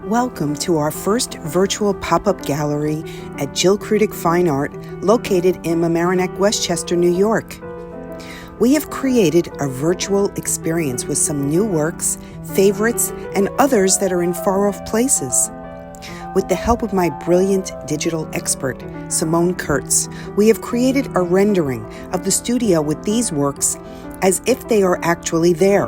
Welcome to our first virtual pop-up gallery at Krutick Fine Art, located in Mamaroneck, Westchester, New York. We have created a virtual experience with some new works, favorites, and others that are in far-off places. With the help of my brilliant digital expert, Simone Kurtz, we have created a rendering of the studio with these works as if they are actually there.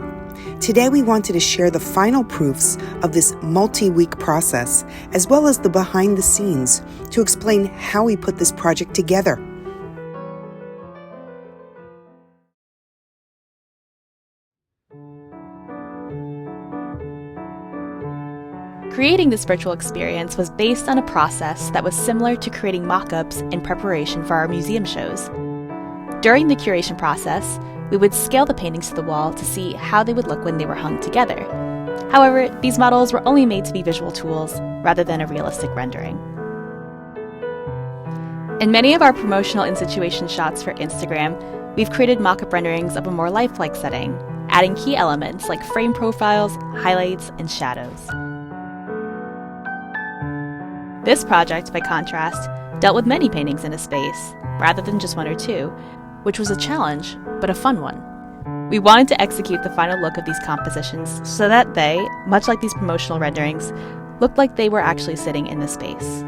Today we wanted to share the final proofs of this multi-week process, as well as the behind the scenes, to explain how we put this project together. Creating this virtual experience was based on a process that was similar to creating mock-ups in preparation for our museum shows. During the curation process, we would scale the paintings to the wall to see how they would look when they were hung together. However, these models were only made to be visual tools rather than a realistic rendering. In many of our promotional in-situation shots for Instagram, we've created mock-up renderings of a more lifelike setting, adding key elements like frame profiles, highlights, and shadows. This project, by contrast, dealt with many paintings in a space, rather than just one or two, which was a challenge, but a fun one. We wanted to execute the final look of these compositions so that they, much like these promotional renderings, looked like they were actually sitting in the space.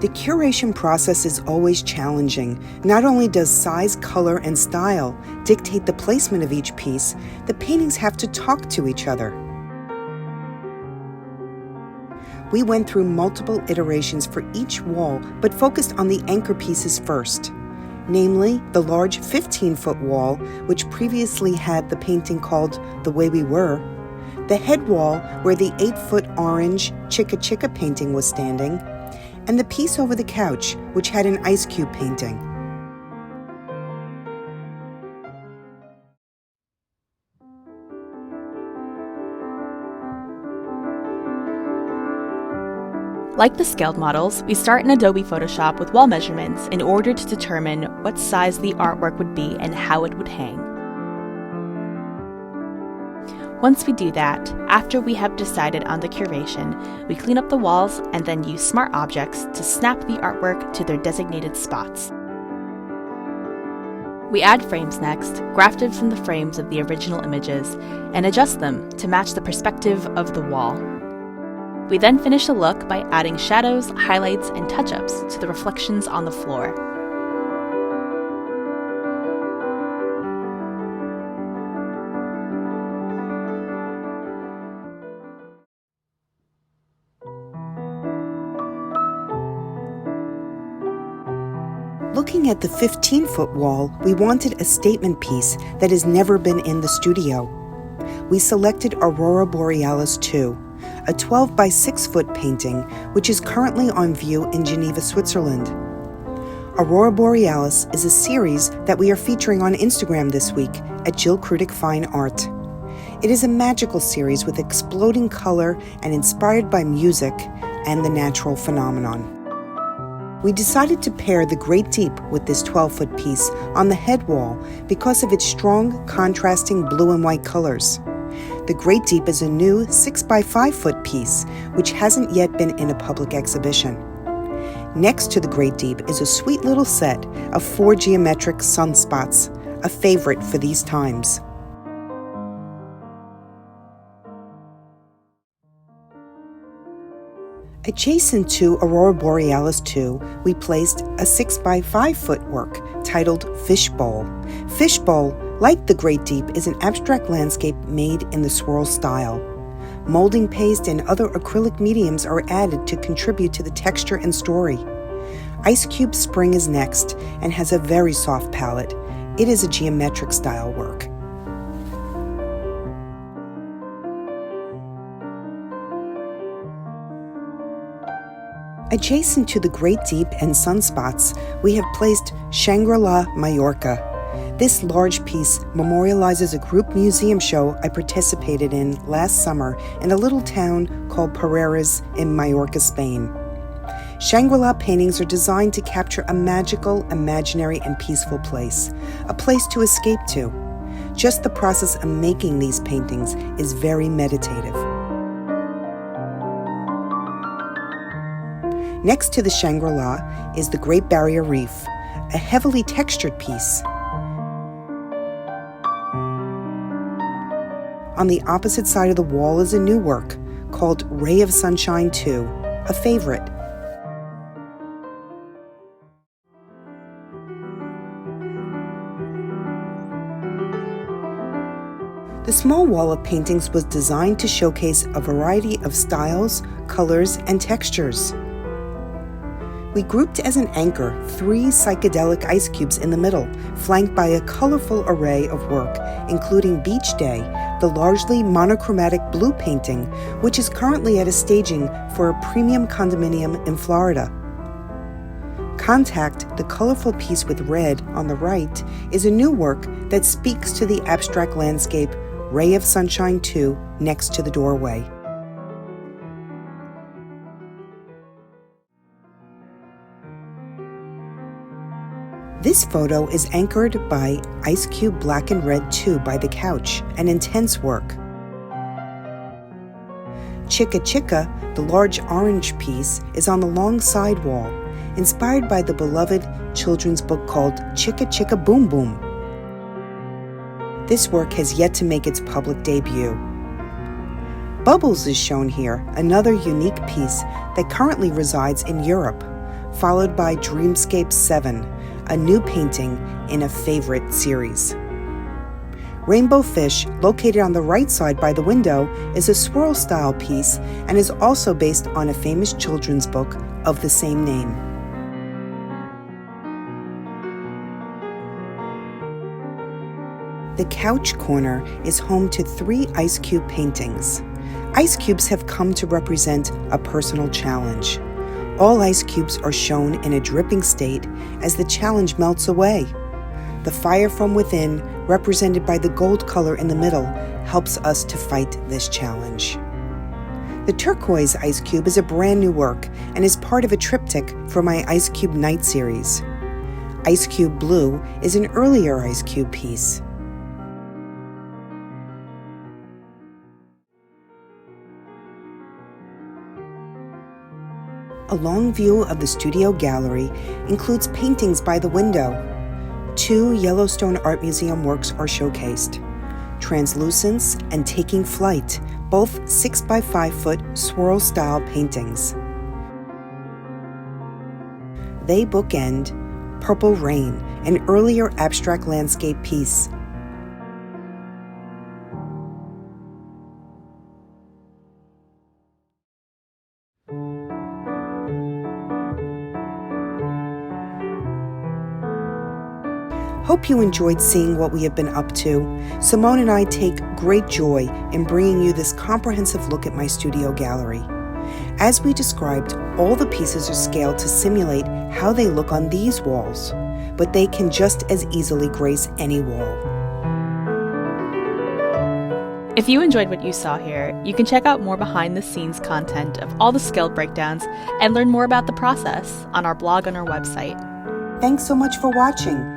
The curation process is always challenging. Not only does size, color, and style dictate the placement of each piece, the paintings have to talk to each other. We went through multiple iterations for each wall, but focused on the anchor pieces first, namely the large 15-foot wall, which previously had the painting called The Way We Were, the head wall where the 8-foot orange Chicka Chicka painting was standing, and the piece over the couch, which had an ice cube painting. Like the scaled models, we start in Adobe Photoshop with wall measurements in order to determine what size the artwork would be and how it would hang. Once we do that, after we have decided on the curation, we clean up the walls and then use smart objects to snap the artwork to their designated spots. We add frames next, grafted from the frames of the original images, and adjust them to match the perspective of the wall. We then finish the look by adding shadows, highlights, and touch-ups to the reflections on the floor. Looking at the 15-foot wall, we wanted a statement piece that has never been in the studio. We selected Aurora Borealis 2, a 12 by 6 foot painting, which is currently on view in Geneva, Switzerland. Aurora Borealis is a series that we are featuring on Instagram this week at Krutick Fine Art. It is a magical series with exploding color and inspired by music and the natural phenomenon. We decided to pair the Great Deep with this 12-foot piece on the head wall because of its strong, contrasting blue and white colors. The Great Deep is a new 6 by 5 foot piece, which hasn't yet been in a public exhibition. Next to the Great Deep is a sweet little set of 4 geometric sunspots, a favorite for these times. Adjacent to Aurora Borealis 2, we placed a 6 by 5 foot work titled Fishbowl. Fishbowl, like the Great Deep, is an abstract landscape made in the swirl style. Molding paste and other acrylic mediums are added to contribute to the texture and story. Ice Cube Spring is next and has a very soft palette. It is a geometric style work. Adjacent to the Great Deep and Sunspots, we have placed Shangri-La Mallorca. This large piece memorializes a group museum show I participated in last summer in a little town called Pereiras in Mallorca, Spain. Shangri-La paintings are designed to capture a magical, imaginary, and peaceful place, a place to escape to. Just the process of making these paintings is very meditative. Next to the Shangri-La is the Great Barrier Reef, a heavily textured piece. On the opposite side of the wall is a new work called Ray of Sunshine 2, a favorite. The small wall of paintings was designed to showcase a variety of styles, colors, and textures. We grouped as an anchor 3 psychedelic ice cubes in the middle, flanked by a colorful array of work, including Beach Day, the largely monochromatic blue painting, which is currently at a staging for a premium condominium in Florida. Contact, the colorful piece with red on the right, is a new work that speaks to the abstract landscape Ray of Sunshine 2 next to the doorway. This photo is anchored by Ice Cube Black and Red 2 by the couch, an intense work. Chicka Chicka, the large orange piece, is on the long side wall, inspired by the beloved children's book called Chicka Chicka Boom Boom. This work has yet to make its public debut. Bubbles is shown here, another unique piece that currently resides in Europe, followed by Dreamscape 7, a new painting in a favorite series. Rainbow Fish, located on the right side by the window, is a swirl-style piece and is also based on a famous children's book of the same name. The couch corner is home to 3 ice cube paintings. Ice cubes have come to represent a personal challenge. All ice cubes are shown in a dripping state as the challenge melts away. The fire from within, represented by the gold color in the middle, helps us to fight this challenge. The turquoise ice cube is a brand new work and is part of a triptych for my Ice Cube Night series. Ice Cube Blue is an earlier ice cube piece. A long view of the studio gallery includes paintings by the window. 2 Yellowstone Art Museum works are showcased: Translucence and Taking Flight, both 6 by 5 foot swirl-style paintings. They bookend Purple Rain, an earlier abstract landscape piece. Hope you enjoyed seeing what we have been up to. Simone and I take great joy in bringing you this comprehensive look at my studio gallery. As we described, all the pieces are scaled to simulate how they look on these walls, but they can just as easily grace any wall. If you enjoyed what you saw here, you can check out more behind-the-scenes content of all the scaled breakdowns and learn more about the process on our blog on our website. Thanks so much for watching.